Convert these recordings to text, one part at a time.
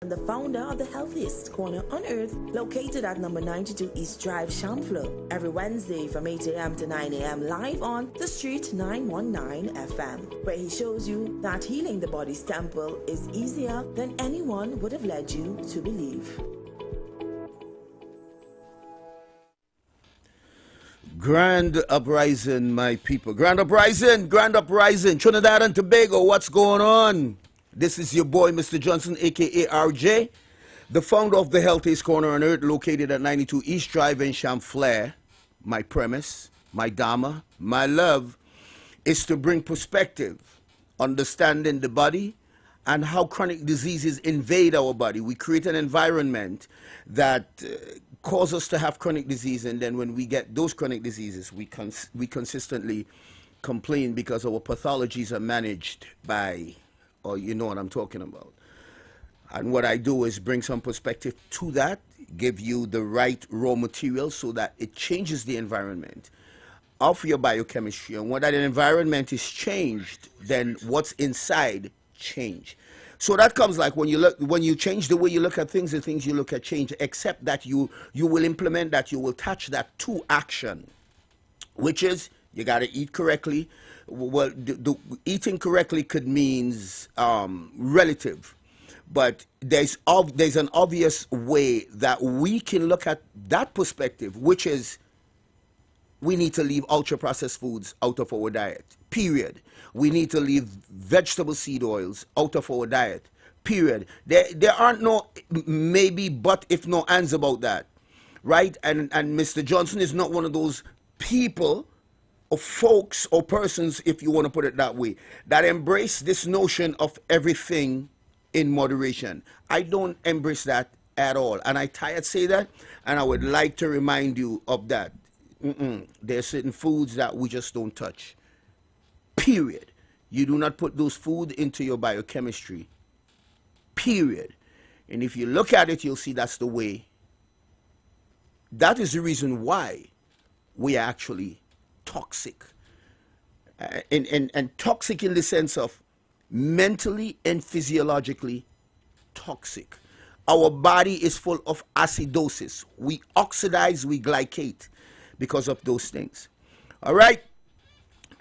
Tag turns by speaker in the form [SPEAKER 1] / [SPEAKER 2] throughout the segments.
[SPEAKER 1] The founder of the healthiest corner on earth, located at number 92 East Drive, Chamfleur, every Wednesday from 8 a.m. to 9 a.m. live on The Street 919 FM, where he shows you that healing the body's temple is easier than anyone would have led you to believe.
[SPEAKER 2] Grand uprising, my people. Grand uprising, Trinidad and Tobago, what's going on? This is your boy, Mr. Johnson, aka RJ, the founder of the healthiest corner on earth, located at 92 East Drive in Chamfleur. My premise, my dharma, my love is to bring perspective, understanding the body, and how chronic diseases invade our body. We create an environment that cause us to have chronic disease, and then when we get those chronic diseases, we consistently complain because our pathologies are managed by, or you know what I'm talking about. And what I do is bring some perspective to that, give you the right raw material so that it changes the environment of your biochemistry. And when that environment is changed, then what's inside change. So that comes like when you change the way you look at things, the things you look at change, except that you will implement that, you will touch that to action, which is you got to eat correctly. Well, eating correctly could means relative, but there's an obvious way that we can look at that perspective, which is we need to leave ultra-processed foods out of our diet, period. We need to leave vegetable seed oils out of our diet, period. There aren't no maybe, but, if no ands about that, right? And Mr. Johnson is not one of those people or folks or persons, if you want to put it that way, that embrace this notion of everything in moderation. I don't embrace that at all. And I tired say that, and I would like to remind you of that. There are certain foods that we just don't touch. Period. You do not put those food into your biochemistry. Period. And if you look at it, you'll see that's the way. That is the reason why we are actually toxic. And toxic in the sense of mentally and physiologically toxic. Our body is full of acidosis. We oxidize, we glycate because of those things. All right?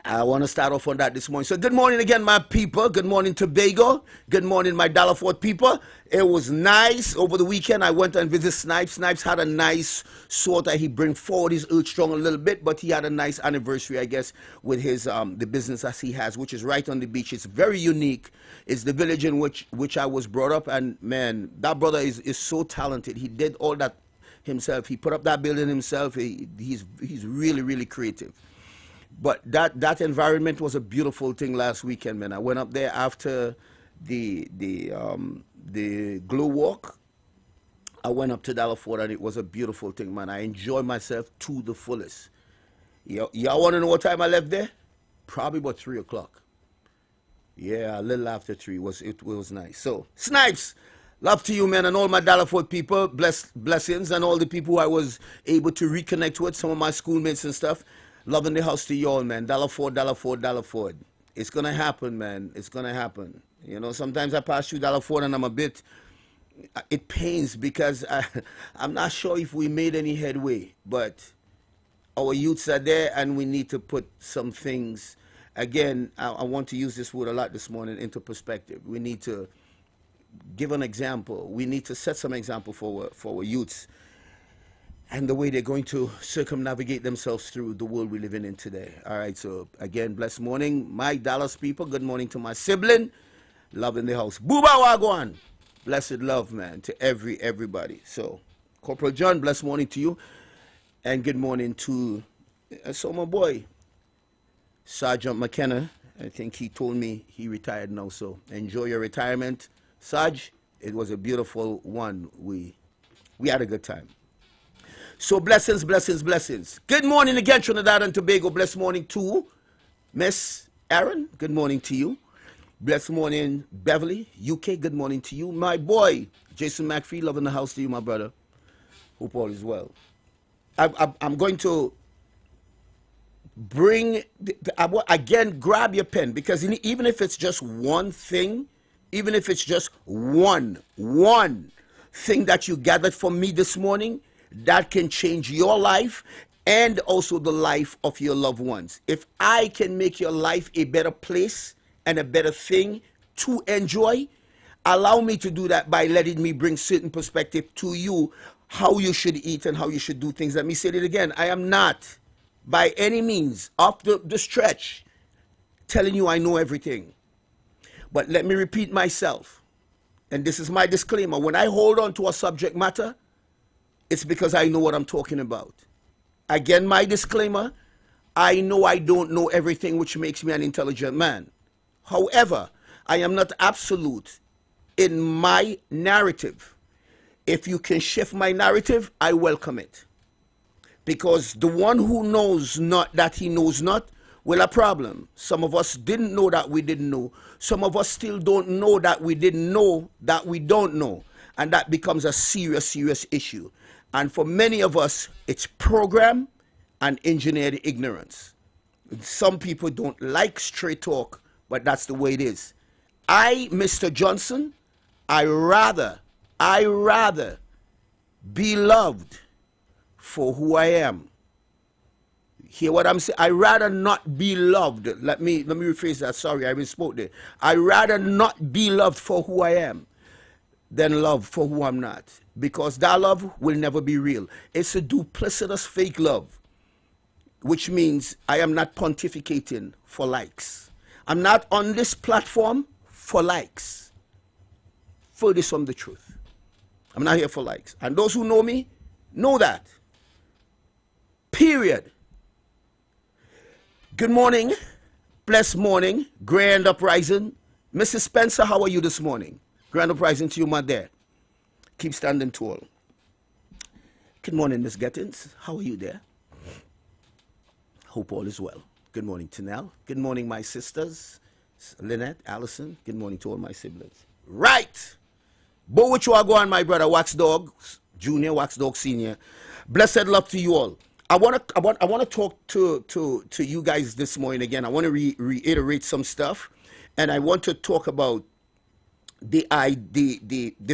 [SPEAKER 2] I want to start off on that this morning. So good morning again, my people. Good morning, Tobago. Good morning, my Fort people. It was nice. Over the weekend, I went and visited Snipes. Snipes had a nice sort of, he bring forward his earth strong a little bit, but he had a nice anniversary, I guess, with his the business as he has, which is right on the beach. It's very unique. It's the village in which I was brought up, and man, that brother is so talented. He did all that himself. He put up that building himself. He's really, really creative. But that environment was a beautiful thing last weekend, man. I went up there after the glow walk. I went up to Fort, and it was a beautiful thing, man. I enjoyed myself to the fullest. Y'all want to know what time I left there? Probably about 3 o'clock. Yeah, a little after 3. It was nice. So, Snipes, love to you, man, and all my Fort people. Blessings, and all the people who I was able to reconnect with, some of my schoolmates and stuff. Loving the house to y'all, man. Fort. It's going to happen, man. It's going to happen. You know, sometimes I pass through Fort and I'm a bit, it pains because I'm not sure if we made any headway. But our youths are there, and we need to put some things, again, I want to use this word a lot this morning, into perspective. We need to give an example. We need to set some example for our youths, and the way they're going to circumnavigate themselves through the world we're living in today. All right, so again, blessed morning, my Dallas people. Good morning to my sibling. Love in the house. Booba Wagwan. Blessed love, man, to everybody. So, Corporal John, blessed morning to you. And good morning to, my boy, Sergeant McKenna. I think he told me he retired now, so enjoy your retirement. Sarge, it was a beautiful one. We had a good time. So blessings. Good morning again, Trinidad and Tobago. Blessed morning to Miss Aaron. Good morning to you. Blessed morning, Beverly, UK. Good morning to you. My boy, Jason McPhee, loving the house to you, my brother. Hope all is well. I'm going to bring, again, grab your pen, because even if it's just one thing even if it's just one thing that you gathered from me this morning, that can change your life and also the life of your loved ones. If I can make your life a better place and a better thing to enjoy, allow me to do that by letting me bring certain perspective to you, how you should eat and how you should do things. Let me say it again. I am not by any means off the stretch telling you I know everything. But let me repeat myself, and this is my disclaimer. When I hold on to a subject matter, it's because I know what I'm talking about. Again, my disclaimer, I know I don't know everything, which makes me an intelligent man. However, I am not absolute in my narrative. If you can shift my narrative, I welcome it. Because the one who knows not that he knows not, well, a problem. Some of us didn't know that we didn't know. Some of us still don't know that we didn't know that we don't know. And that becomes a serious, serious issue. And for many of us, it's program and engineered ignorance. Some people don't like straight talk, but that's the way it is. Mr. Johnson, I rather be loved for who I am. Hear what I'm saying? I rather not be loved. Let me rephrase that. Sorry, I misspoke there. I rather not be loved for who I am than love for who I'm not. Because that love will never be real. It's a duplicitous fake love, which means I am not pontificating for likes. I'm not on this platform for likes. Furthest from the truth. I'm not here for likes. And those who know me know that. Period. Good morning, blessed morning, grand uprising. Mrs. Spencer, how are you this morning? Grand uprising to you, my dear. Keep standing tall. Good morning, Miss Gettins. How are you there? Hope all is well. Good morning, Tanel. Good morning, my sisters. Lynette, Allison. Good morning to all my siblings. Right. Bo which you are going, my brother, Wax Dog Junior, Wax Dog Senior. Blessed love to you all. I want to talk to you guys this morning again. I want to reiterate some stuff, and I want to talk about the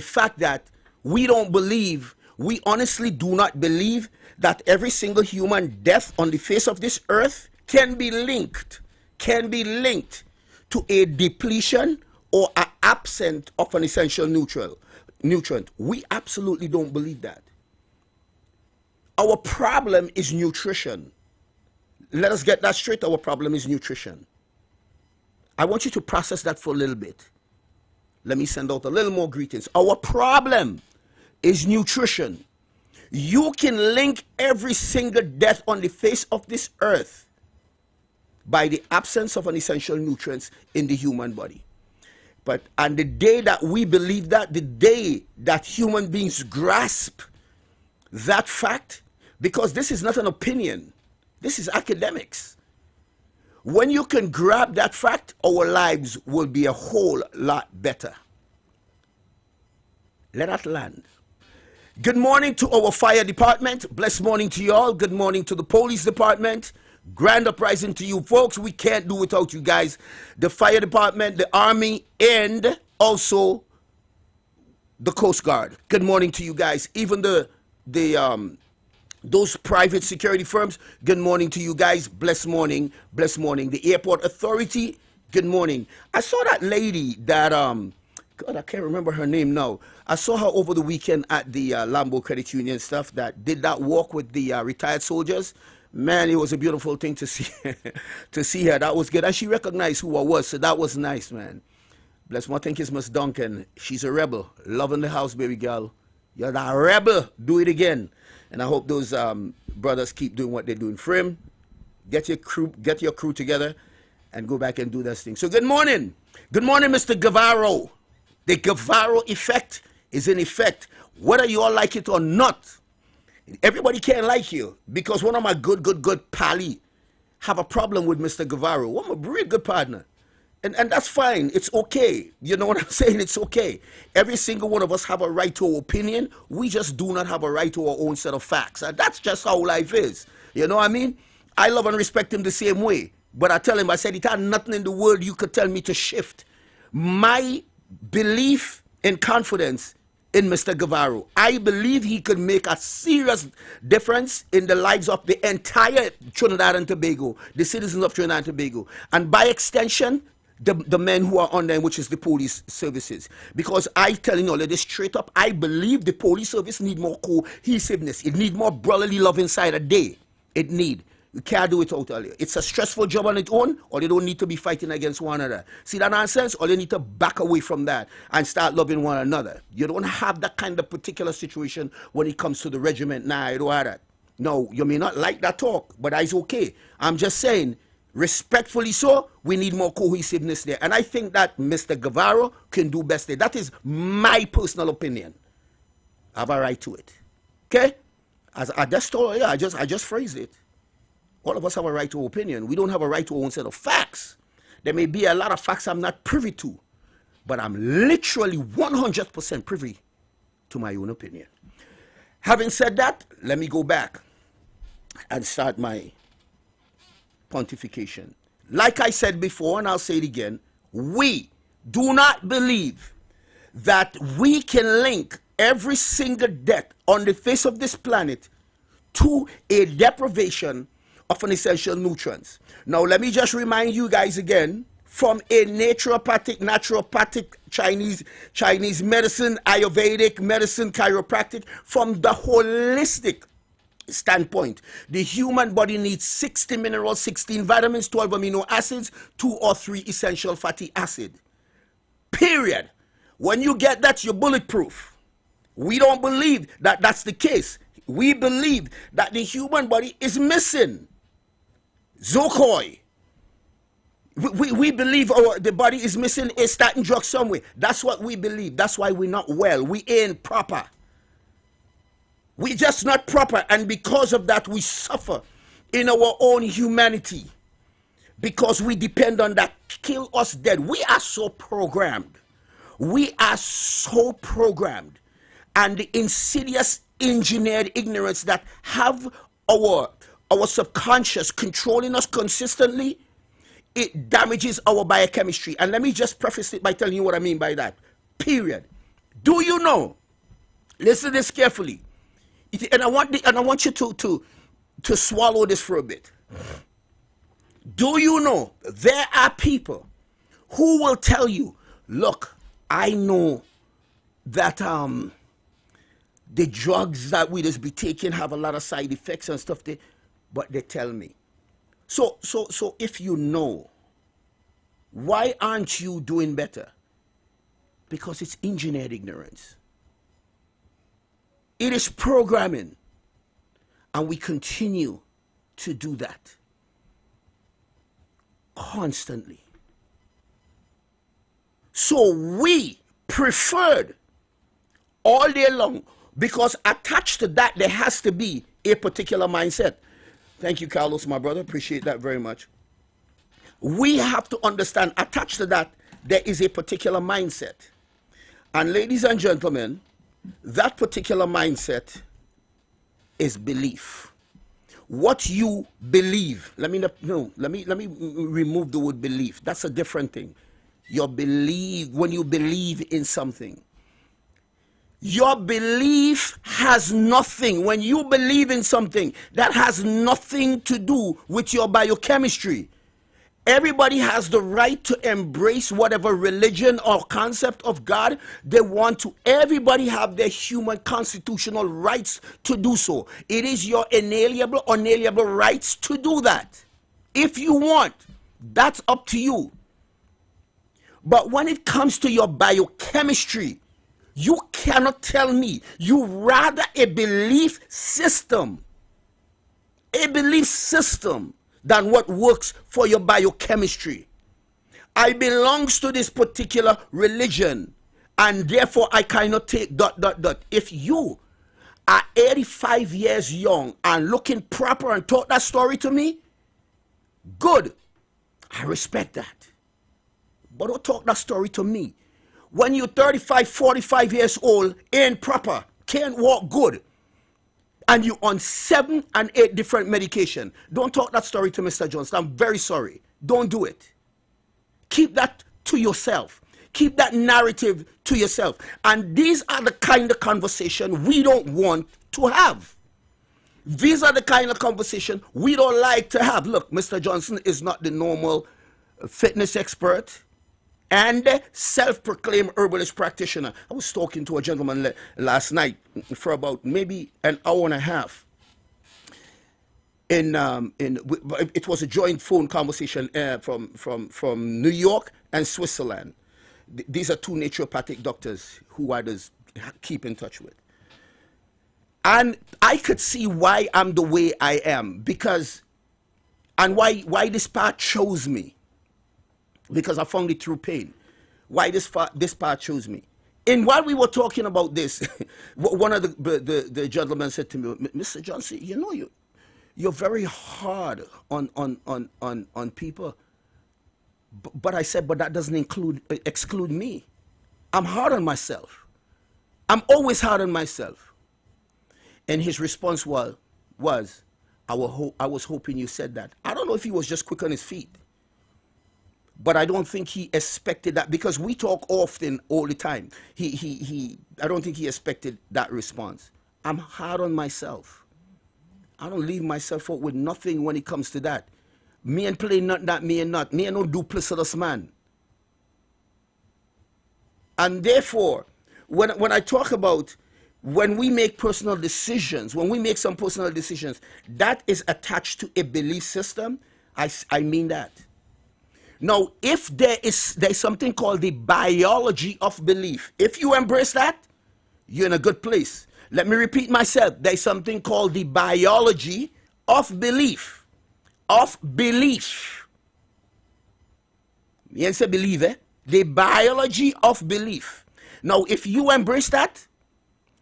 [SPEAKER 2] fact that we don't believe, we honestly do not believe that every single human death on the face of this earth can be linked to a depletion or an absence of an essential nutrient. We absolutely don't believe that. Our problem is nutrition. Let us get that straight. Our problem is nutrition. I want you to process that for a little bit. Let me send out a little more greetings. Our problem is nutrition. You can link every single death on the face of this earth by the absence of an essential nutrients in the human body. And the day that we believe that, the day that human beings grasp that fact, because this is not an opinion, this is academics. When you can grab that fact, our lives will be a whole lot better. Let that land. Good morning to our fire department. Blessed morning to you all. Good morning to the police department. Grand uprising to you folks. We can't do without you guys. The fire department, the army, and also the Coast Guard. Good morning to you guys. Even those private security firms, good morning to you guys. Blessed morning, blessed morning. The airport authority, good morning. I saw that lady that God, I can't remember her name now. I saw her over the weekend at the Lambeau Credit Union stuff that did that walk with the retired soldiers. Man, it was a beautiful thing to see to see her. That was good. And she recognized who I was, so that was nice, man. Bless my thank you, Miss Duncan. She's a rebel. Loving the house, baby girl. You're that rebel. Do it again. And I hope those brothers keep doing what they're doing. Frim, get your crew together and go back and do this thing. So good morning. Good morning, Mr. Guevara. The Guevara effect is in effect, whether you all like it or not. Everybody can't like you because one of my good pally have a problem with Mr. Guevara. I'm a really good partner. And that's fine. It's okay. You know what I'm saying? It's okay. Every single one of us have a right to our opinion. We just do not have a right to our own set of facts. And that's just how life is. You know what I mean? I love and respect him the same way. But I tell him, I said, it had nothing in the world you could tell me to shift my belief and confidence in Mr. Guevara. I believe he could make a serious difference in the lives of the entire Trinidad and Tobago, the citizens of Trinidad and Tobago, and by extension, the men who are on them, which is the police services. Because I telling all of this straight up, I believe the police service need more cohesiveness. It need more brotherly love inside a day. It need. You can't do it out earlier. It's a stressful job on its own, or they don't need to be fighting against one another. See that nonsense? Or they need to back away from that and start loving one another. You don't have that kind of particular situation when it comes to the regiment. Nah, you don't have that. No, you may not like that talk, but that's okay. I'm just saying, respectfully so, we need more cohesiveness there. And I think that Mr. Guevara can do best there. That is my personal opinion. I have a right to it. Okay? As I just told you, I just phrased it. All of us have a right to our opinion. We don't have a right to our own set of facts. There may be a lot of facts I'm not privy to, but I'm literally 100% privy to my own opinion. Having said that, let me go back and start my pontification. Like I said before, and I'll say it again, we do not believe that we can link every single death on the face of this planet to a deprivation of an essential nutrients. Now, let me just remind you guys again, from a naturopathic Chinese medicine, Ayurvedic medicine, chiropractic, from the holistic standpoint, the human body needs 60 minerals, 16 vitamins, 12 amino acids, 2 or 3 essential fatty acids. Period. When you get that, you're bulletproof. We don't believe that that's the case. We believe that the human body is missing Zokoi. We believe the body is missing a statin drug somewhere. That's what we believe. That's why we're not well. We ain't proper. We just not proper, and because of that, we suffer in our own humanity. Because we depend on that. Kill us dead. We are so programmed. We are so programmed. And the insidious engineered ignorance that have our subconscious controlling us consistently, it damages our biochemistry. And let me just preface it by telling you what I mean by that. Period. Do you know? Listen to this carefully. And I want you to swallow this for a bit. Do you know there are people who will tell you, look, I know that the drugs that we just be taking have a lot of side effects and stuff, but they tell me. So if you know, why aren't you doing better? Because it's engineered ignorance. It is programming, and we continue to do that constantly. So we preferred all day long, because attached to that there has to be a particular mindset. Thank you, Carlos, my brother. Appreciate that very much. We have to understand, attached to that, there is a particular mindset. And ladies and gentlemen, that particular mindset is belief. What you believe. Let me remove the word belief. That's a different thing. Your belief, when you believe in something. Your belief has nothing. When you believe in something, that has nothing to do with your biochemistry. Everybody has the right to embrace whatever religion or concept of God they want to. Everybody have their human constitutional rights to do so. It is your inalienable, unalienable rights to do that. If you want, that's up to you. But when it comes to your biochemistry, you cannot tell me you rather a belief system than what works for your biochemistry. I belongs to this particular religion, and therefore I cannot take ... If you are 85 years young and looking proper and taught that story to me, good. I respect that. But don't talk that story to me. When you're 35, 45 years old, ain't proper, can't walk good, and you're on 7 and 8 different medication, don't talk that story to Mr. Johnson. I'm very sorry. Don't do it. Keep that to yourself. Keep that narrative to yourself. And these are the kind of conversation we don't want to have. These are the kind of conversation we don't like to have. Look, Mr. Johnson is not the normal fitness expert and self-proclaimed herbalist practitioner. I was talking to a gentleman last night for about maybe an hour and a half. It was a joint phone conversation from New York and Switzerland. These are two naturopathic doctors who I just keep in touch with. And I could see why I'm the way I am, because, and why this path chose me. Because I found it through pain. Why this path chose me. And while we were talking about this, one of the gentlemen said to me, Mr. Johnson, you know, you're very hard on people. But I said, but that doesn't exclude me. I'm hard on myself. I'm always hard on myself. And his response was I was hoping you said that. I don't know if he was just quick on his feet. But I don't think he expected that, because we talk often all the time. I don't think he expected that response. I'm hard on myself. I don't leave myself out with nothing when it comes to that. Me and play not that, me and not. Me and no duplicitous man. And therefore, when I talk about when we make personal decisions, when we make some personal decisions, that is attached to a belief system, I mean that. Now, if there's something called the biology of belief, if you embrace that, you're in a good place. Let me repeat myself. There's something called the biology of belief. Of belief. You say believe, eh? The biology of belief. Now, if you embrace that,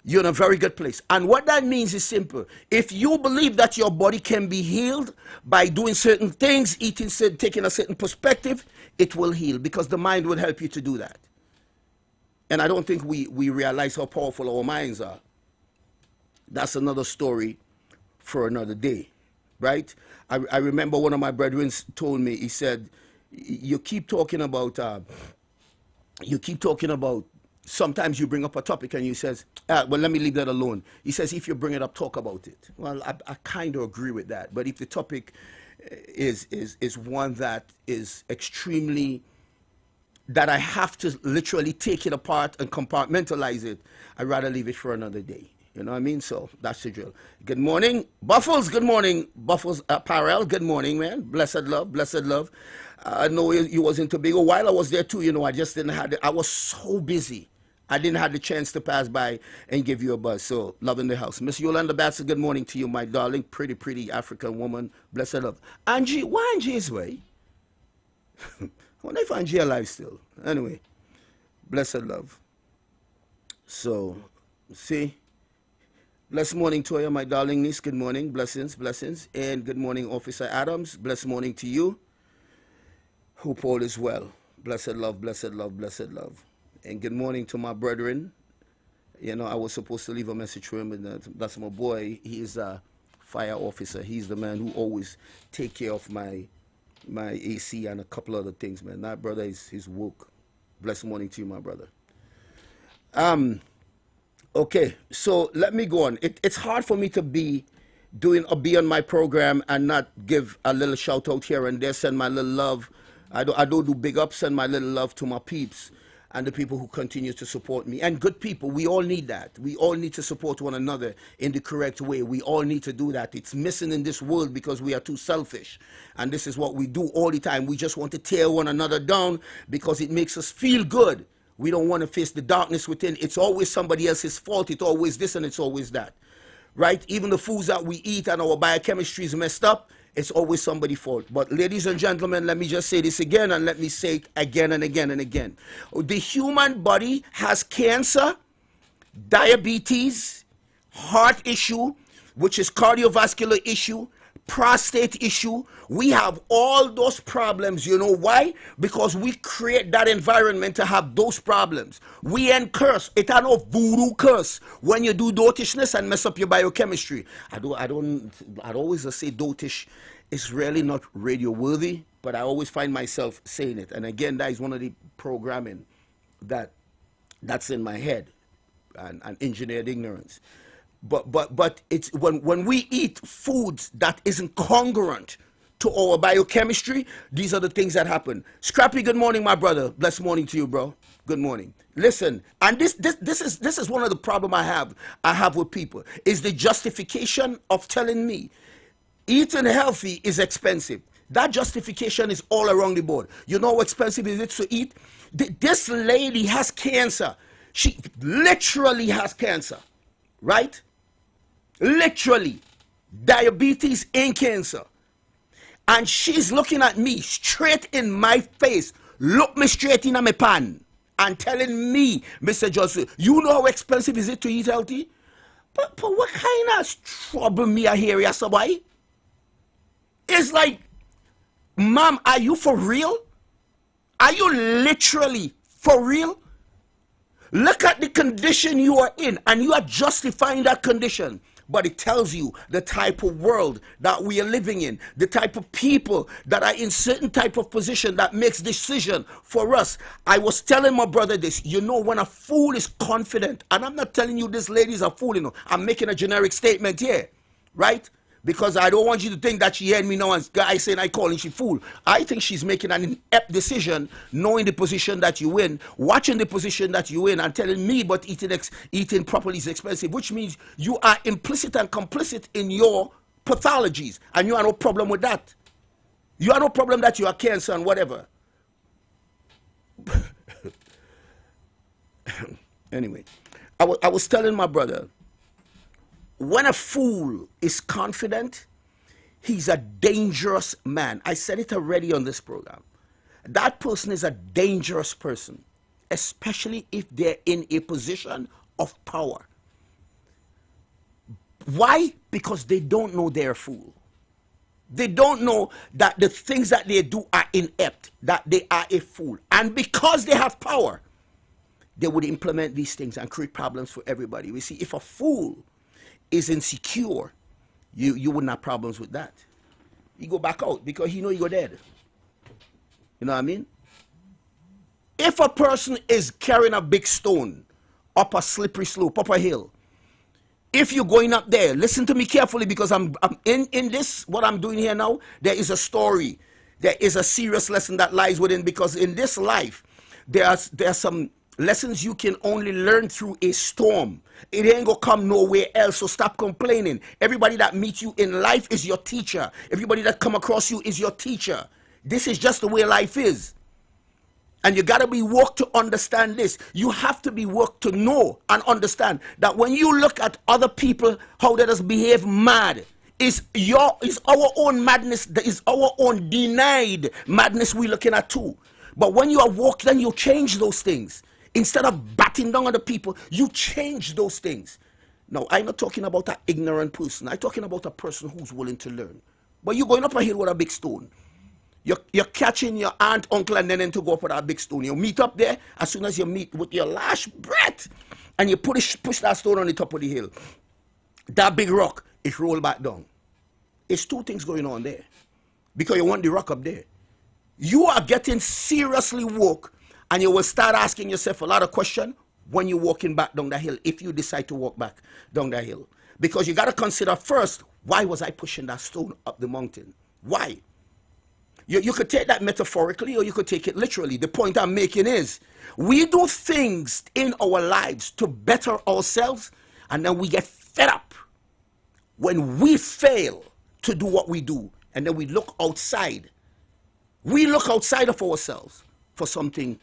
[SPEAKER 2] you're in a very good place. And what that means is simple. If you believe that your body can be healed by doing certain things, taking a certain perspective, it will heal, because the mind will help you to do that. And I don't think we realize how powerful our minds are. That's another story for another day, right? I remember one of my brethren told me, he said, you keep talking about sometimes you bring up a topic and you says, well, let me leave that alone. He says, if you bring it up, talk about it. Well, I kind of agree with that. But if the topic is one that is extremely, that I have to literally take it apart and compartmentalize it, I'd rather leave it for another day. You know what I mean? So that's the drill. Good morning, Buffles. Good morning, Buffles Apparel. Good morning, man. Blessed love, blessed love. I know you was in Tobago. While I was there too, you know, I just didn't have I was so busy. I didn't have the chance to pass by and give you a buzz. So, love in the house. Miss Yolanda Batson, good morning to you, my darling. Pretty, pretty African woman. Blessed love. Angie, why Angie is way? I wonder if Angie alive still. Anyway, blessed love. So, see. Blessed morning, Toya, my darling niece. Good morning. Blessings, blessings. And good morning, Officer Adams. Blessed morning to you. Hope all is well. Blessed love, blessed love, blessed love. And good morning to my brethren. You know, I was supposed to leave a message for him, and that's my boy. He is a fire officer. He's the man who always take care of my AC and a couple other things, man. That brother is woke. Blessed morning to you, my brother. Okay, so let me go on. It's hard for me to be on my program and not give a little shout out here and there, send my little love. I don't do big ups, send my little love to my peeps and the people who continue to support me. And good people, we all need that. We all need to support one another in the correct way. We all need to do that. It's missing in this world because we are too selfish. And this is what we do all the time. We just want to tear one another down because it makes us feel good. We don't want to face the darkness within. It's always somebody else's fault. It's always this and it's always that. Right? Even the foods that we eat and our biochemistry is messed up, it's always somebody's fault. But ladies and gentlemen, let me just say this again, and let me say it again and again and again. The human body has cancer, diabetes, heart issue, which is cardiovascular issue, prostate issue. We have all those problems. You know why? Because we create that environment to have those problems. We ain't curse. It ain't no voodoo curse when you do dotishness and mess up your biochemistry. I'd always say dotish is really not radio worthy, but I always find myself saying it. And again, that is one of the programming that's in my head, and engineered ignorance. But it's when we eat foods that isn't congruent to our biochemistry, these are the things that happen. Scrappy, good morning, my brother. Blessed morning to you, bro. Good morning. Listen, and this is one of the problem I have with people, is the justification of telling me eating healthy is expensive. That justification is all around the board. You know how expensive is it to eat? This lady has cancer. She literally has cancer, right? Literally. Diabetes and cancer. And she's looking at me straight in my face, look me straight in my pan, and telling me, Mr. Johnson, you know how expensive is it to eat healthy? But what kind of trouble me I hear, somebody? It's like, ma'am, are you for real? Are you literally for real? Look at the condition you are in, and you are justifying that condition. But it tells you the type of world that we are living in, the type of people that are in certain type of position that makes decision for us. I was telling my brother this, you know, when a fool is confident, and I'm not telling you this lady's a fool, you know, I'm making a generic statement here, right? Because I don't want you to think that she heard me now and guy saying I calling she fool. I think she's making an inept decision, knowing the position that you in, watching the position that you in, and telling me but eating properly is expensive, which means you are implicit and complicit in your pathologies, and you have no problem with that. You have no problem that you are cancer and whatever. Anyway, I was telling my brother, when a fool is confident, he's a dangerous man. I said it already on this program. That person is a dangerous person, especially if they're in a position of power. Why? Because they don't know they're a fool. They don't know that the things that they do are inept, that they are a fool. And because they have power, they would implement these things and create problems for everybody. We see, if a fool is insecure, you wouldn't have problems with that. You go back out because he know you go dead. You know what I mean? If a person is carrying a big stone up a slippery slope, up a hill, if you're going up there, listen to me carefully, because I'm in this, what I'm doing here now, there is a story. There is a serious lesson that lies within, because in this life, there are some lessons you can only learn through a storm. It ain't gonna come nowhere else, so stop complaining. Everybody that meets you in life is your teacher. Everybody that come across you is your teacher. This is just the way life is. And you gotta be woke to understand this. You have to be woke to know and understand that when you look at other people, how they just behave mad, is our own madness, that is our own denied madness we're looking at too. But when you are woke, then you change those things. Instead of batting down on the people, you change those things. Now, I'm not talking about an ignorant person. I'm talking about a person who's willing to learn. But you're going up a hill with a big stone. You're catching your aunt, uncle, and then to go up with that big stone. You meet up there. As soon as you meet with your last breath, and you push that stone on the top of the hill, that big rock, it roll back down. It's two things going on there. Because you want the rock up there. You are getting seriously woke, and you will start asking yourself a lot of questions when you're walking back down the hill, if you decide to walk back down the hill. Because you got to consider first, why was I pushing that stone up the mountain? Why? You could take that metaphorically, or you could take it literally. The point I'm making is, we do things in our lives to better ourselves, and then we get fed up when we fail to do what we do, and then we look outside. We look outside of ourselves for something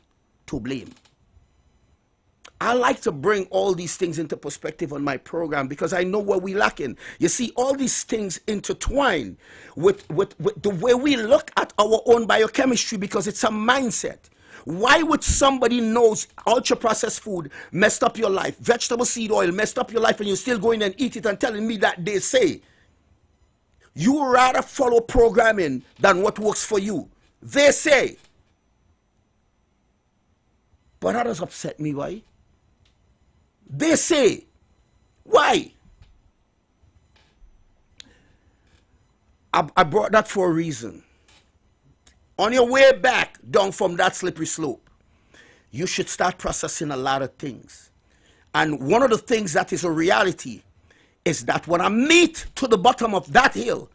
[SPEAKER 2] to blame. I like to bring all these things into perspective on my program, because I know where we're lacking. You see, all these things intertwine with the way we look at our own biochemistry, because it's a mindset. Why would somebody knows ultra-processed food messed up your life, vegetable seed oil messed up your life, and you're still going and eat it and telling me that they say? You rather follow programming than what works for you. They say. But that does upset me, why? They say. Why? I brought that for a reason. On your way back down from that slippery slope, you should start processing a lot of things. And one of the things that is a reality is that when I meet to the bottom of that hill,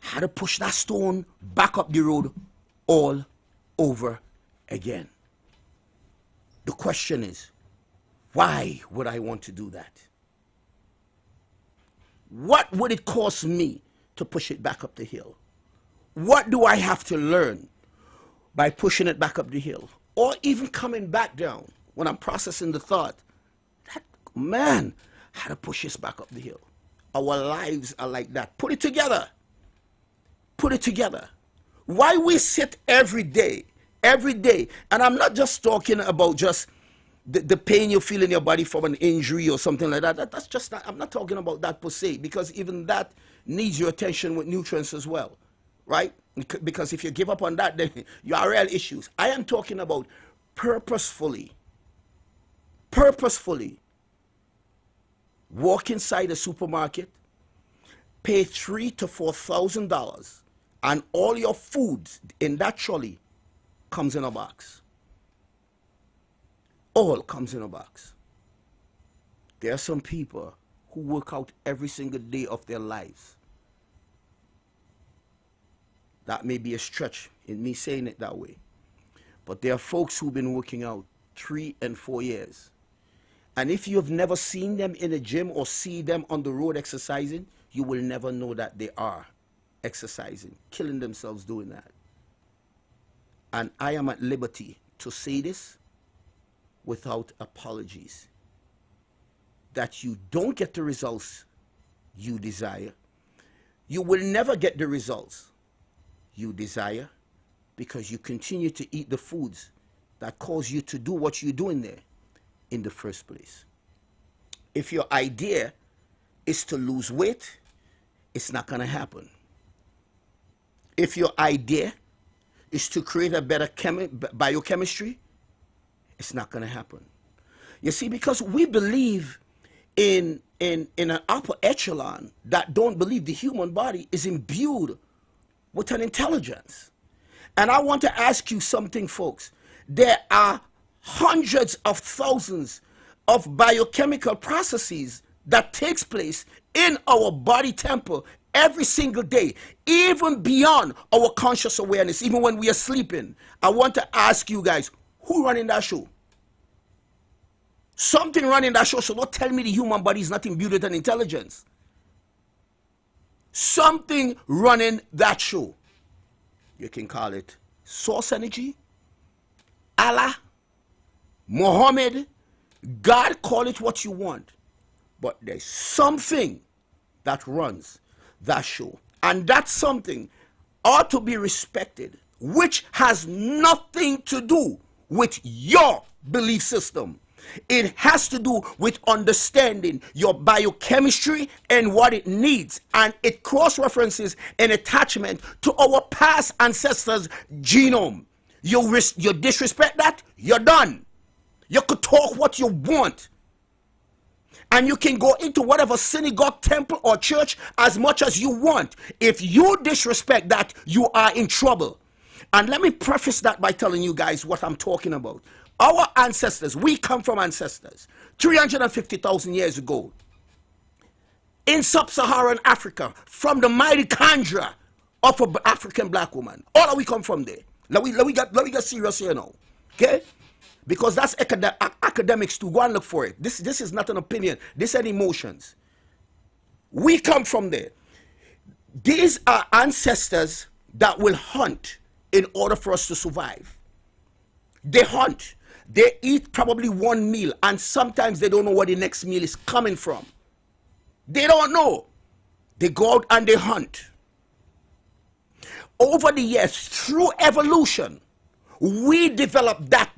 [SPEAKER 2] I had to push that stone back up the road all over again. The question is, why would I want to do that? What would it cost me to push it back up the hill? What do I have to learn by pushing it back up the hill? Or even coming back down when I'm processing the thought, that man had to push this back up the hill. Our lives are like that. Put it together. Put it together. Why we sit every day, and I'm not just talking about just the pain you feel in your body from an injury or something like that. That's just not, I'm not talking about that per se, because even that needs your attention with nutrients as well, right? Because if you give up on that, then you are real issues. I am talking about purposefully walk inside a supermarket, pay $3,000 to $4,000, and all your foods in that trolley comes in a box. All comes in a box. There are some people who work out every single day of their lives. That may be a stretch in me saying it that way. But there are folks who've been working out 3 and 4 years. And if you have never seen them in a gym or see them on the road exercising, you will never know that they are exercising, killing themselves doing that. And I am at liberty to say this without apologies, that you don't get the results you desire. You will never get the results you desire because you continue to eat the foods that cause you to do what you're doing there in the first place. If your idea is to lose weight, it's not going to happen. If your idea is to create a better biochemistry, it's not going to happen. You see, because we believe in an upper echelon that don't believe the human body is imbued with an intelligence. And I want to ask you something, folks. There are hundreds of thousands of biochemical processes that takes place in our body temple every single day, even beyond our conscious awareness, even when we are sleeping. I want to ask you guys, who running that show? Something running that show, so don't tell me the human body is not imbued with an intelligence. Something running that show. You can call it source energy, Allah, Muhammad, God, call it what you want. But there's something that runs that show. And that something ought to be respected, which has nothing to do with your belief system. It has to do with understanding your biochemistry and what it needs. And it cross-references an attachment to our past ancestors' genome. You disrespect that, you're done. You could talk what you want. And you can go into whatever synagogue, temple, or church as much as you want. If you disrespect that, you are in trouble. And let me preface that by telling you guys what I'm talking about. Our ancestors, we come from ancestors 350,000 years ago in sub-Saharan Africa, from the mitochondria of an African black woman. All of we come from there. Let me get serious here now, okay? Because that's academics to go and look for it. This is not an opinion. This are emotions. We come from there. These are ancestors that will hunt in order for us to survive. They hunt. They eat probably one meal, and sometimes they don't know where the next meal is coming from. They don't know. They go out and they hunt. Over the years, through evolution, we developed that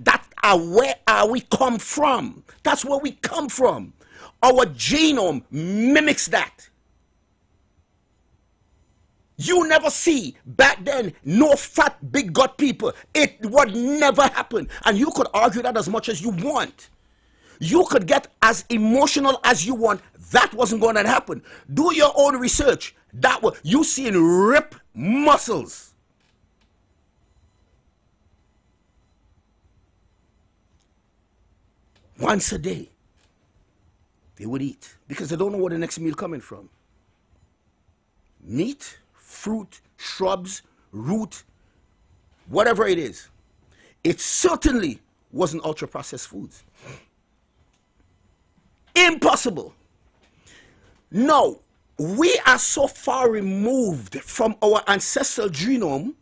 [SPEAKER 2] where we come from. That's where we come from. Our genome mimics that. You never see back then no fat big gut people. It would never happen. And you could argue that as much as you want. You could get as emotional as you want. That wasn't going to happen. Do your own research. That was, you seeing rip muscles. Once a day, they would eat because they don't know where the next meal coming from. Meat, fruit, shrubs, root, whatever it is. It certainly wasn't ultra-processed foods. Impossible. No, we are so far removed from our ancestral genome,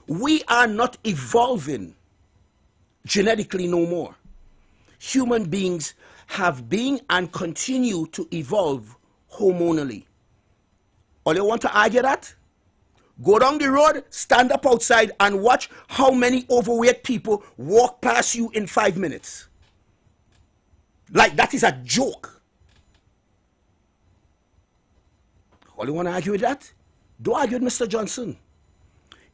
[SPEAKER 2] we are not evolving genetically no more. Human beings have been and continue to evolve hormonally. Or you want to argue that? Go down the road, stand up outside and watch how many overweight people walk past you in 5 minutes. Like that is a joke. All you want to argue with that? Don't argue with Mr. Johnson.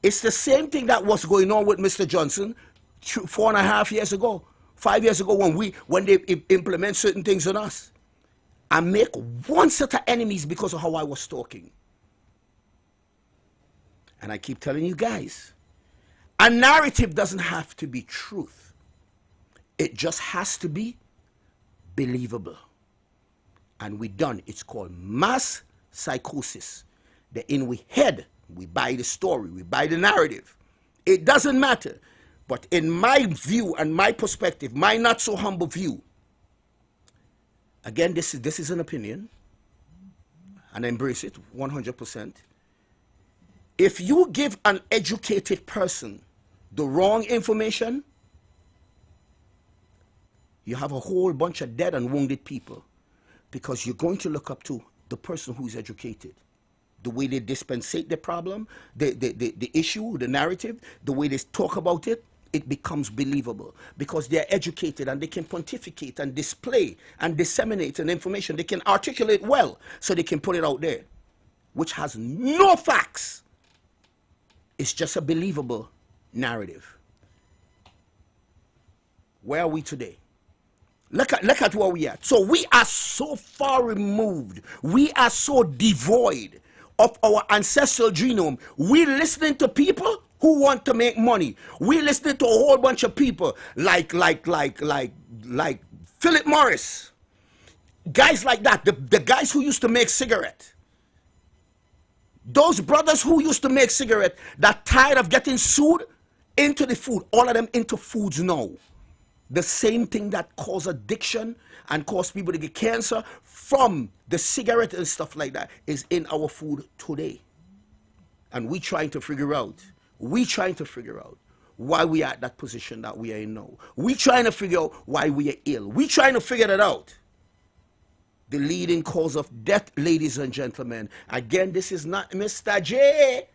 [SPEAKER 2] It's the same thing that was going on with Mr. Johnson 4.5 years ago, 5 years ago when they implement certain things on us. I make one set of enemies because of how I was talking. And I keep telling you guys, a narrative doesn't have to be truth. It just has to be believable. And we done. It's called mass psychosis. The in we head, we buy the story, we buy the narrative. It doesn't matter. But in my view and my perspective, my not so humble view, again, this is an opinion, and I embrace it 100%. If you give an educated person the wrong information, you have a whole bunch of dead and wounded people, because you're going to look up to the person who's educated. The way they dispensate the problem, the issue, the narrative, the way they talk about it, it becomes believable because they're educated and they can pontificate and display and disseminate an information. They can articulate well so they can put it out there, which has no facts. It's just a believable narrative. Where are we today? Look at where we are. So we are so far removed. We are so devoid of our ancestral genome. We're listening to people who want to make money. We're listening to a whole bunch of people like Philip Morris. Guys like that. The guys who used to make cigarettes. Those brothers who used to make cigarettes that tired of getting sued into the food. All of them into foods now. The same thing that cause addiction and cause people to get cancer from the cigarette and stuff like that is in our food today. And we trying to figure out why we are at that position that we are in now. We trying to figure out why we are ill. We trying to figure that out. The leading cause of death, ladies and gentlemen. Again, this is not Mr. J.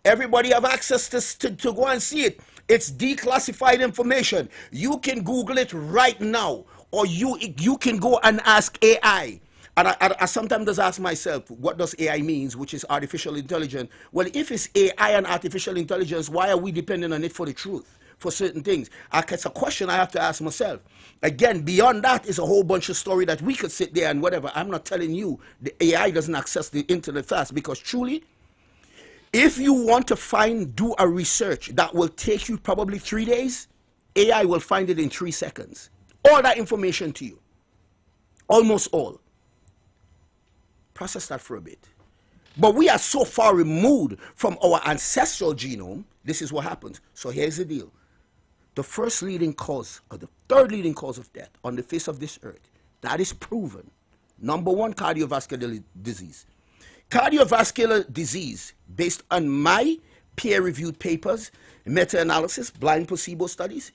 [SPEAKER 2] Everybody have access to go and see it. It's declassified information. You can Google it right now. Or you can go and ask AI. And I sometimes just ask myself, what does AI means, which is artificial intelligence? Well, if it's AI and artificial intelligence, why are we dependent on it for the truth, for certain things? It's a question I have to ask myself. Again, beyond that is a whole bunch of story that we could sit there and whatever. I'm not telling you the AI doesn't access the internet fast, because truly, if you want to do a research that will take you probably 3 days, AI will find it in 3 seconds. All that information to you. Almost all. Process that for a bit. But we are so far removed from our ancestral genome, this is what happens. So here's the deal. The first leading cause, or the third leading cause of death on the face of this earth, that is proven. Number one, cardiovascular disease. Cardiovascular disease, based on my peer-reviewed papers, meta-analysis, blind placebo studies,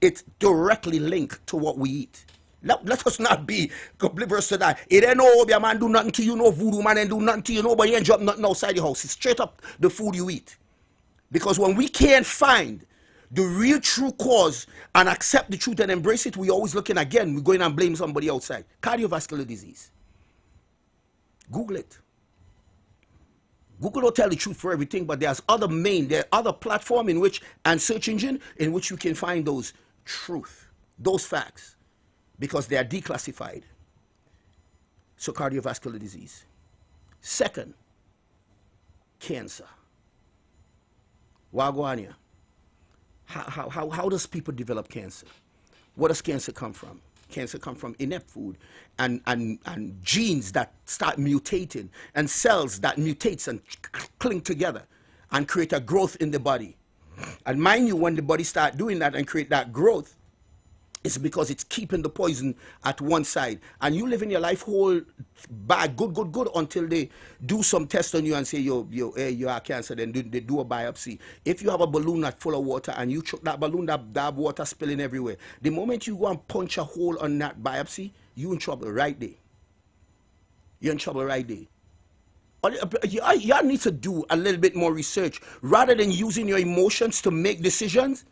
[SPEAKER 2] it's directly linked to what we eat. Let us not be oblivious to that. It ain't no Obia man do nothing to you, no voodoo man ain't do nothing to you, nobody ain't drop nothing outside the house. It's straight up the food you eat. Because when we can't find the real true cause and accept the truth and embrace it, we're always looking again, we're going and blame somebody outside. Cardiovascular disease. Google it. Google don't tell the truth for everything, but there are other platform in which, and search engine in which you can find those truth, those facts, because they are declassified. So cardiovascular disease. Second, cancer. Wagwania. How does people develop cancer? Where does cancer come from? Cancer comes from inept food and genes that start mutating and cells that mutates and cling together and create a growth in the body. And mind you, when the body start doing that and create that growth, it's because it's keeping the poison at one side. And you live in your life whole bad, good, until they do some test on you and say you are cancer. Then they do a biopsy. If you have a balloon that's full of water and you choke that balloon, that water spilling everywhere. The moment you go and punch a hole on that biopsy, you in trouble right there. You're in trouble right there. You need to do a little bit more research. Rather than using your emotions to make decisions,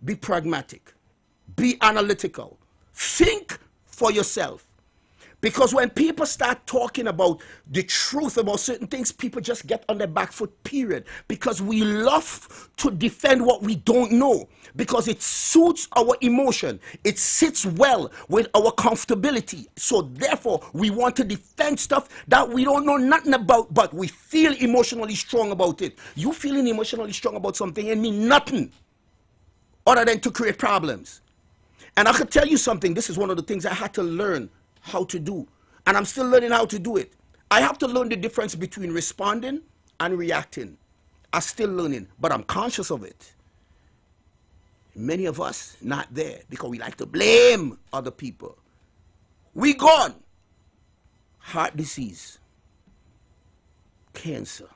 [SPEAKER 2] be pragmatic. Be analytical. Think for yourself. Because when people start talking about the truth about certain things, people just get on their back foot, period. Because we love to defend what we don't know. Because it suits our emotion. It sits well with our comfortability. So therefore, we want to defend stuff that we don't know nothing about, but we feel emotionally strong about it. You feeling emotionally strong about something and mean nothing other than to create problems. And I could tell you something. This is one of the things I had to learn how to do. And I'm still learning how to do it. I have to learn the difference between responding and reacting. I'm still learning, but I'm conscious of it. Many of us not there because we like to blame other people. We gone. Heart disease. Cancer.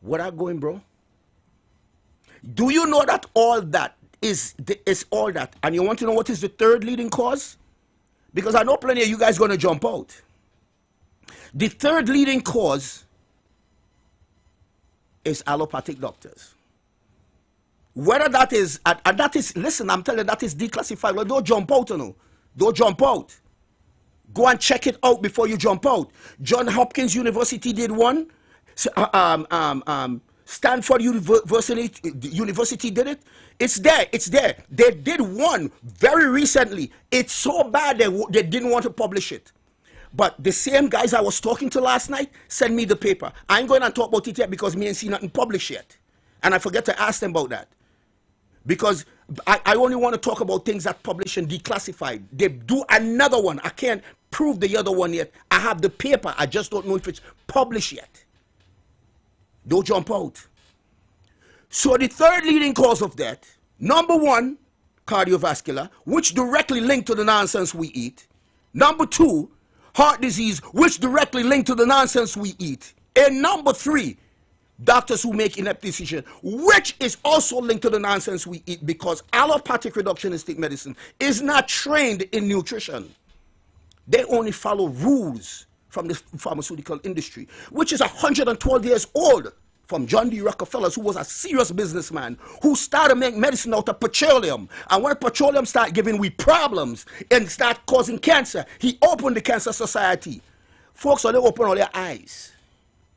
[SPEAKER 2] What are going, bro? Do you know that all that is all that? And you want to know what is the third leading cause? Because I know plenty of you guys going to jump out. The third leading cause is allopathic doctors. Whether that is, and that is, listen, I'm telling you, that is declassified. Well, don't jump out, you know. Don't jump out. Go and check it out before you jump out. Johns Hopkins University did one. Stanford University did it. It's there. It's there. They did one very recently. It's so bad they didn't want to publish it. But the same guys I was talking to last night sent me the paper. I ain't going to talk about it yet because me ain't seen nothing published yet. And I forget to ask them about that. Because I only want to talk about things that publish and declassified. They do another one. I can't prove the other one yet. I have the paper. I just don't know if it's published yet. Don't jump out. So the third leading cause of death, number one, cardiovascular, which directly linked to the nonsense we eat. Number two, heart disease, which directly linked to the nonsense we eat. And number three, doctors who make inept decisions, which is also linked to the nonsense we eat, because allopathic reductionistic medicine is not trained in nutrition. They only follow rules from the pharmaceutical industry, which is 112 years old, from John D. Rockefeller, who was a serious businessman, who started making medicine out of petroleum. And when petroleum started giving we problems and start causing cancer, he opened the Cancer Society. Folks, only open all your eyes.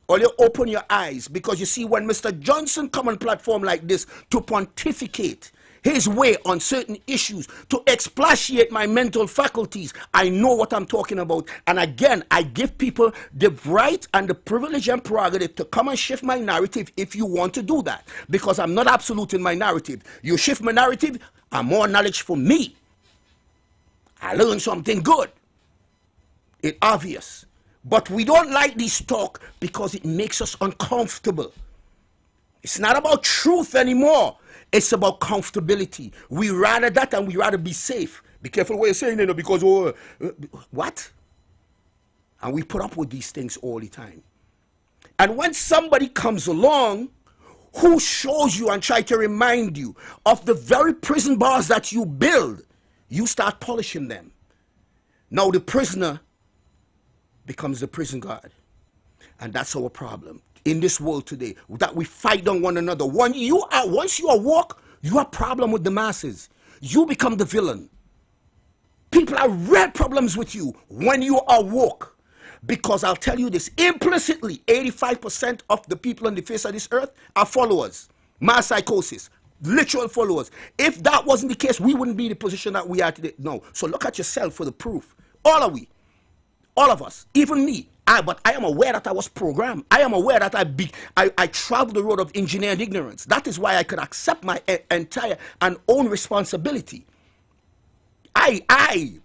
[SPEAKER 2] Only open your eyes, because you see, when Mr. Johnson come on platform like this to pontificate his way on certain issues, to expatiate my mental faculties, I know what I'm talking about. And again, I give people the right and the privilege and prerogative to come and shift my narrative if you want to do that, because I'm not absolute in my narrative. You shift my narrative, I'm more knowledge for me. I learned something good. It's obvious. But we don't like this talk because it makes us uncomfortable. It's not about truth anymore. It's about comfortability. We rather that, and we rather be safe. Be careful what you're saying, you know, because what? And we put up with these things all the time. And when somebody comes along who shows you and try to remind you of the very prison bars that you build, you start polishing them. Now the prisoner becomes the prison guard. And that's our problem in this world today, that we fight on one another. Once you are woke, you have problem with the masses. You become the villain. People have real problems with you when you are woke. Because I'll tell you this, implicitly, 85% of the people on the face of this earth are followers. Mass psychosis, literal followers. If that wasn't the case, we wouldn't be in the position that we are today. No. So look at yourself for the proof. All are we. All of us, even me. But I am aware that I was programmed. I am aware that I traveled the road of engineered ignorance. That is why I could accept my entire and own responsibility.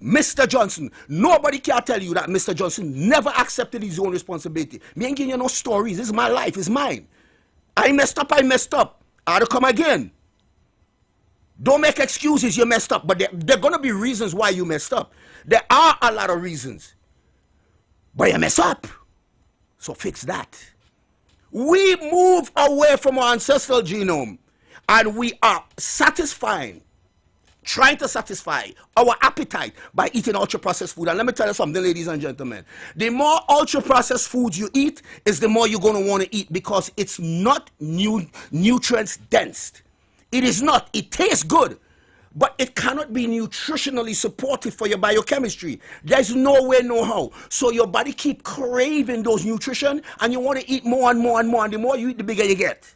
[SPEAKER 2] Mr. Johnson, nobody can tell you that Mr. Johnson never accepted his own responsibility. Me ain't giving you no stories. This is my life. It's mine. I messed up. I had to come again. Don't make excuses. You messed up. But there are going to be reasons why you messed up. There are a lot of reasons. But you mess up. So fix that. We move away from our ancestral genome. And we are trying to satisfy our appetite by eating ultra-processed food. And let me tell you something, ladies and gentlemen. The more ultra-processed foods you eat is the more you're going to want to eat, because it's not nutrients dense. It is not. It tastes good, but it cannot be nutritionally supportive for your biochemistry. There's no way, no how. So your body keep craving those nutrition, and you want to eat more and more and more. And the more you eat, the bigger you get.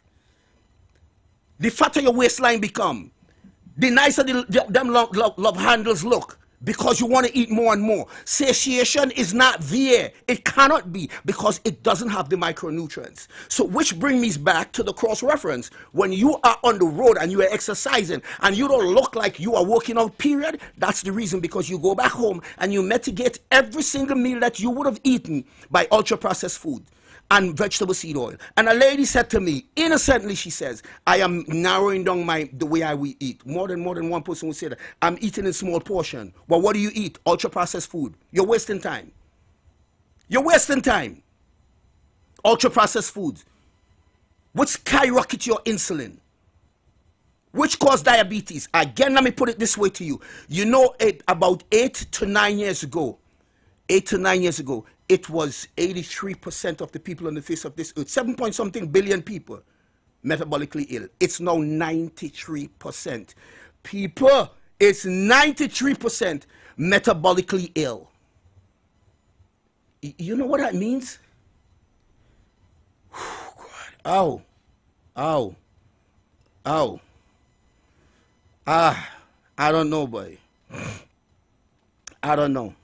[SPEAKER 2] The fatter your waistline become. The nicer them love handles look, because you want to eat more and more. Satiation is not there. It cannot be, because it doesn't have the micronutrients. So which brings me back to the cross reference. When you are on the road and you are exercising and you don't look like you are working out, period, that's the reason, because you go back home and you mitigate every single meal that you would have eaten by ultra-processed food and vegetable seed oil. And a lady said to me, innocently, she says, I am narrowing down the way I will eat. More than one person would say that. I'm eating in small portion. Well, what do you eat? Ultra-processed food. You're wasting time. You're wasting time. Ultra-processed foods, which skyrocket your insulin, which cause diabetes. Again, let me put it this way to you. You know, about 8 to 9 years ago, it was 83% of the people on the face of this earth, 7-point-something billion people, metabolically ill. It's now 93%. People, it's 93% metabolically ill. You know what that means? God. Ow. I don't know, boy. I don't know.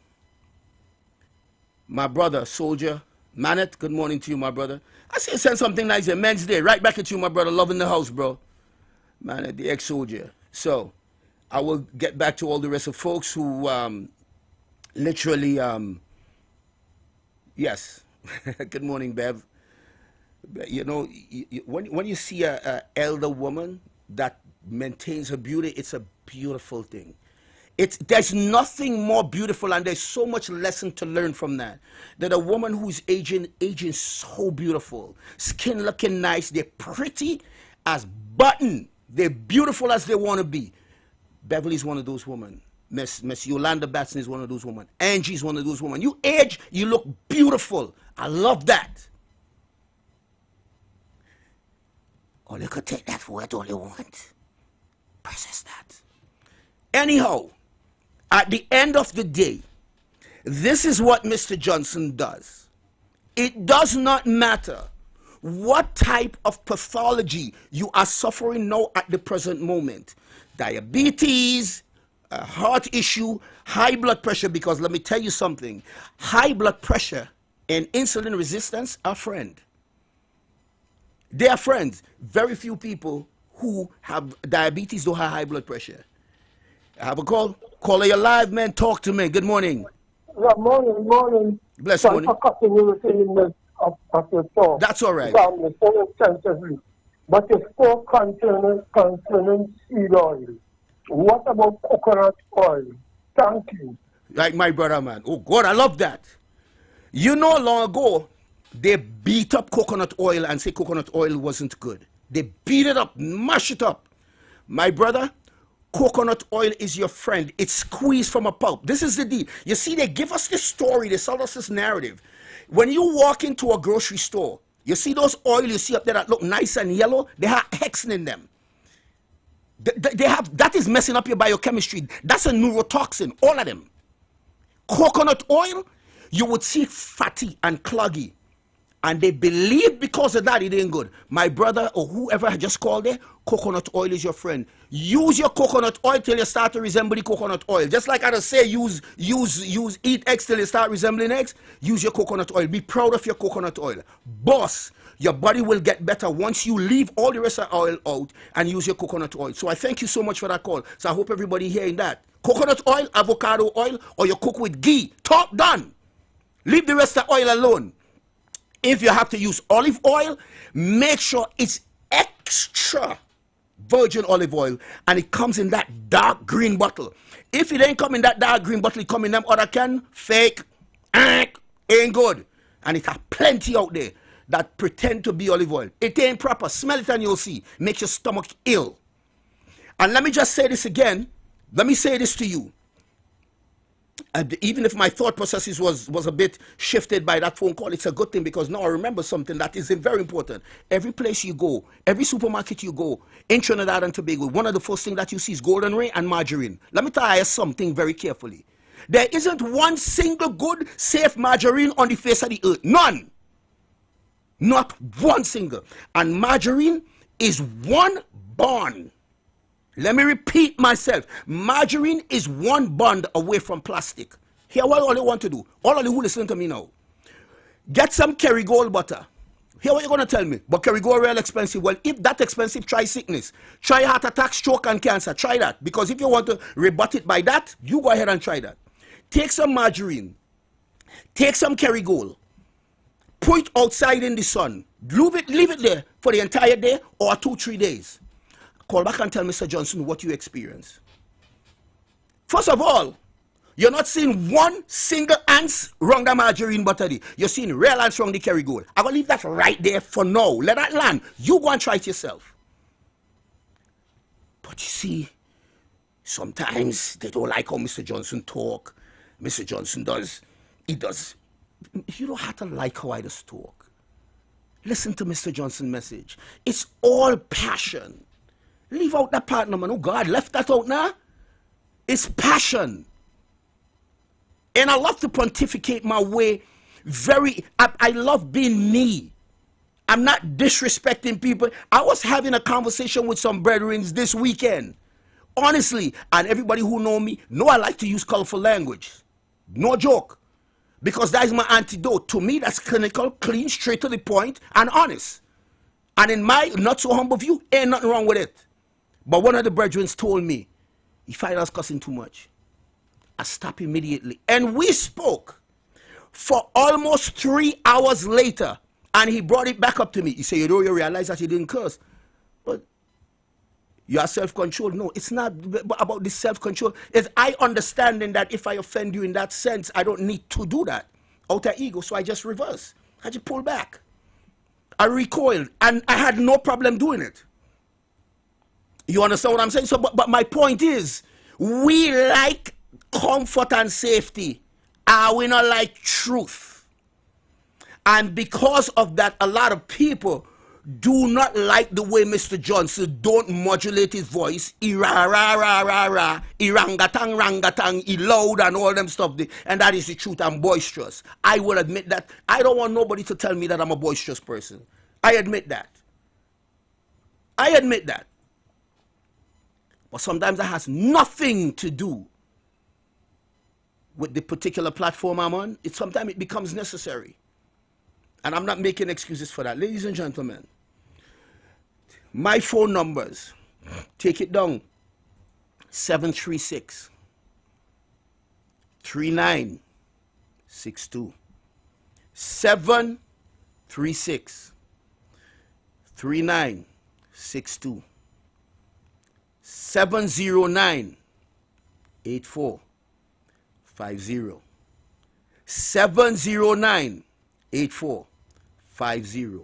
[SPEAKER 2] My brother, Soldier, Manet, good morning to you, my brother. I say send something nice here. Men's Day. Right back at you, my brother. Love in the house, bro. Manet, the ex-soldier. So, I will get back to all the rest of folks who literally, yes. Good morning, Bev. You know, when you see a elder woman that maintains her beauty, it's a beautiful thing. There's nothing more beautiful, and there's so much lesson to learn from that. That a woman who's aging so beautiful, skin looking nice, they're pretty as button, they're beautiful as they want to be. Beverly's one of those women. Miss Yolanda Batson is one of those women. Angie's one of those women. You age, you look beautiful. I love that. Or you could take that for it all you want. Process that. Anyhow, at the end of the day, this is what Mr. Johnson does. It does not matter what type of pathology you are suffering now at the present moment. Diabetes, a heart issue, high blood pressure, because let me tell you something. High blood pressure and insulin resistance are friends. They are friends. Very few people who have diabetes don't have high blood pressure. I have a call. Caller, you're live, man. Talk to me. Good morning.
[SPEAKER 3] Yeah, morning.
[SPEAKER 2] Bless morning.
[SPEAKER 3] For cutting everything of your talk.
[SPEAKER 2] That's all right.
[SPEAKER 3] So extensively. But you spoke concerning seed oil. What about coconut oil? Thank you.
[SPEAKER 2] Like my brother, man. Oh, God, I love that. You know, long ago, they beat up coconut oil and say coconut oil wasn't good. They beat it up, mash it up. My brother, coconut oil is your friend. It's squeezed from a pulp. This is the deal. You see, they give us this story. They sell us this narrative. When you walk into a grocery store, you see those oil you see up there that look nice and yellow? They have hexane in them. That is messing up your biochemistry. That's a neurotoxin, all of them. Coconut oil, you would see fatty and cloggy. And they believe because of that it ain't good. My brother or whoever I just called there, coconut oil is your friend. Use your coconut oil till you start to resemble the coconut oil. Just like I just say, eat eggs till you start resembling eggs. Use your coconut oil. Be proud of your coconut oil. Boss, your body will get better once you leave all the rest of the oil out and use your coconut oil. So I thank you so much for that call. So I hope everybody hearing that. Coconut oil, avocado oil, or you cook with ghee. Top done. Leave the rest of the oil alone. If you have to use olive oil, make sure it's extra virgin olive oil, and it comes in that dark green bottle. If it ain't come in that dark green bottle, it come in them other can, fake, ain't good. And it have plenty out there that pretend to be olive oil. It ain't proper. Smell it and you'll see. Makes your stomach ill. And let me just say this again. Let me say this to you. Even if my thought processes was a bit shifted by that phone call, it's a good thing, because now I remember something that is very important. Every place you go, every supermarket you go in Trinidad and Tobago, one of the first things that you see is golden ray and margarine. Let me tell you something very carefully. There isn't one single good, safe margarine on the face of the earth. None. Not one single. And margarine is one bond. Let me repeat myself. Margarine is one bond away from plastic. Here, what all you want to do, all of you who listen to me now, get some Kerrygold butter. Here, what you're going to tell me? But Kerrygold real expensive. Well, if that expensive, try sickness. Try heart attack, stroke, and cancer. Try that. Because if you want to rebut it by that, you go ahead and try that. Take some margarine. Take some Kerrygold. Put it outside in the sun. Leave it there for the entire day or 2-3 days. Call back and tell Mr. Johnson what you experience. First of all, you're not seeing one single ants wrong the margarine butter. You're seeing real ants wrong the Kerrygold. I'm going to leave that right there for now. Let that land. You go and try it yourself. But you see, sometimes they don't like how Mr. Johnson talk. Mr. Johnson does. He does. You don't have to like how I just talk. Listen to Mr. Johnson's message. It's all passion. Leave out that part, man. Oh, God, left that out now. It's passion. And I love to pontificate my way. I love being me. I'm not disrespecting people. I was having a conversation with some brethren this weekend. Honestly, and everybody who know me know I like to use colorful language. No joke. Because that is my antidote. To me, that's clinical, clean, straight to the point, and honest. And in my not so humble view, ain't nothing wrong with it. But one of the brethren told me, if I was cussing too much, I stop immediately. And we spoke for almost 3 hours later. And he brought it back up to me. He said, you realize that you didn't curse. But you are self-controlled. No, it's not about this self-control. It's I understanding that if I offend you in that sense, I don't need to do that. Outer ego, so I just reverse. I just pull back. I recoiled, and I had no problem doing it. You understand what I'm saying? So, but my point is, we like comfort and safety. We not like truth. And because of that, a lot of people do not like the way Mr. Johnson don't modulate his voice. He rangatang, he loud and all them stuff. And that is the truth. I'm boisterous. I will admit that. I don't want nobody to tell me that I'm a boisterous person. I admit that. I admit that. But sometimes that has nothing to do with the particular platform I'm on. Sometimes it becomes necessary. And I'm not making excuses for that. Ladies and gentlemen, my phone numbers, take it down, 736 3962. 736 3962. 709 8450. 709 8450.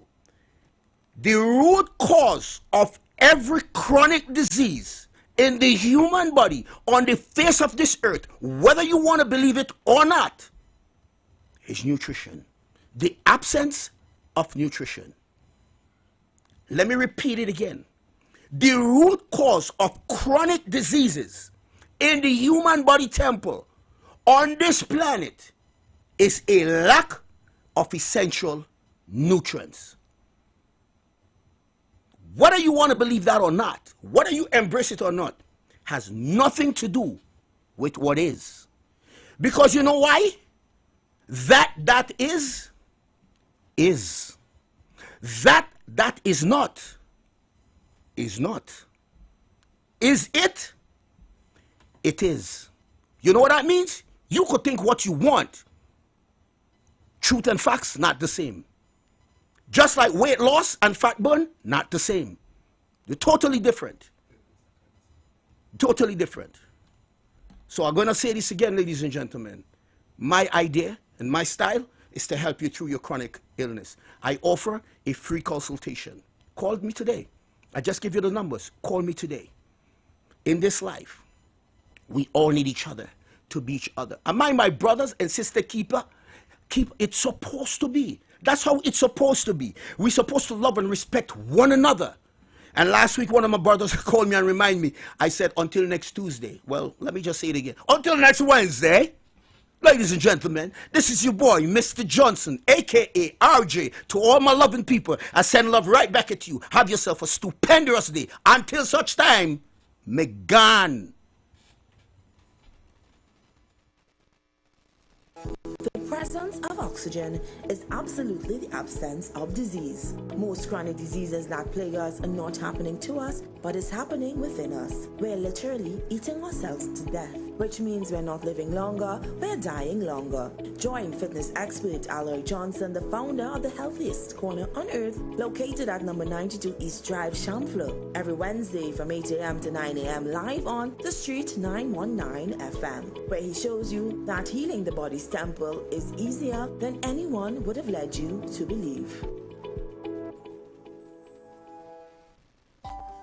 [SPEAKER 2] The root cause of every chronic disease in the human body on the face of this earth, whether you want to believe it or not, is nutrition. The absence of nutrition. Let me repeat it again. The root cause of chronic diseases in the human body temple on this planet is a lack of essential nutrients. Whether you want to believe that or not, whether you embrace it or not, has nothing to do with what is. Because you know why? That is. That is not. Is not. Is it? it is. You know what that means? You could think what you want. Truth and facts, not the same. Just like weight loss and fat burn, not the same. They're totally different. Totally different. So I'm going to say this again, ladies and gentlemen. My idea and my style is to help you through your chronic illness. I offer a free consultation. Call me today. I just give you the numbers. Call me today. In this life, we all need each other to be each other. Am I my brothers and sister keeper? It's supposed to be. That's how it's supposed to be. We're supposed to love and respect one another. And last week, one of my brothers called me and reminded me. I said, until next Tuesday. Well, let me just say it again. Until next Wednesday. Ladies and gentlemen, this is your boy, Mr. Johnson, a.k.a. RJ. To all my loving people, I send love right back at you. Have yourself a stupendous day. Until such time, McGann.
[SPEAKER 1] The presence of oxygen is absolutely the absence of disease. Most chronic diseases that plague us are not happening to us, but is happening within us. We're literally eating ourselves to death, which means we're not living longer, we're dying longer. Join fitness expert Iwer Johnson, the founder of the healthiest corner on earth, located at number 92 East Drive, Chamfleur, every Wednesday from 8 a.m. to 9 a.m. live on the Street 919 FM, where he shows you that healing the body's temple is easier than anyone would have led you to believe.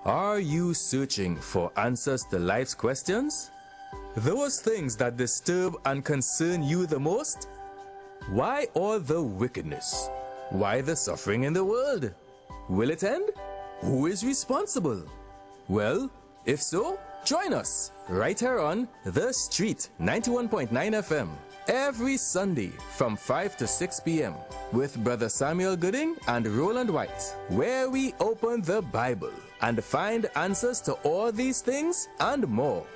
[SPEAKER 4] Are you searching for answers to life's questions? Those things that disturb and concern you the most? Why all the wickedness? Why the suffering in the world? Will it end? Who is responsible? Well, if so, join us right here on The Street 91.9 FM every Sunday from 5 to 6 p.m. with Brother Samuel Gooding and Roland White, where we open the Bible and find answers to all these things and more.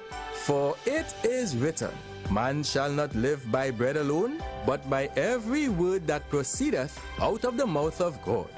[SPEAKER 4] For it is written, man shall not live by bread alone, but by every word that proceedeth out of the mouth of God.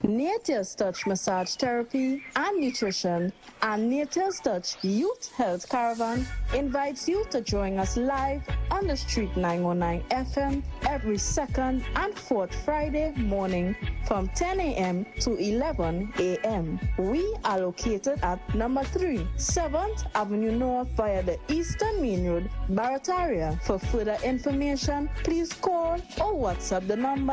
[SPEAKER 5] Nature's Touch Massage Therapy and Nutrition and Nature's Touch Youth Health Caravan invites you to join us live on the Street 919 FM every second and fourth Friday morning from 10 a.m. to 11 a.m. We are located at number 3, 7th Avenue North via the Eastern Main Road, Barataria. For further information, please call or WhatsApp the numbers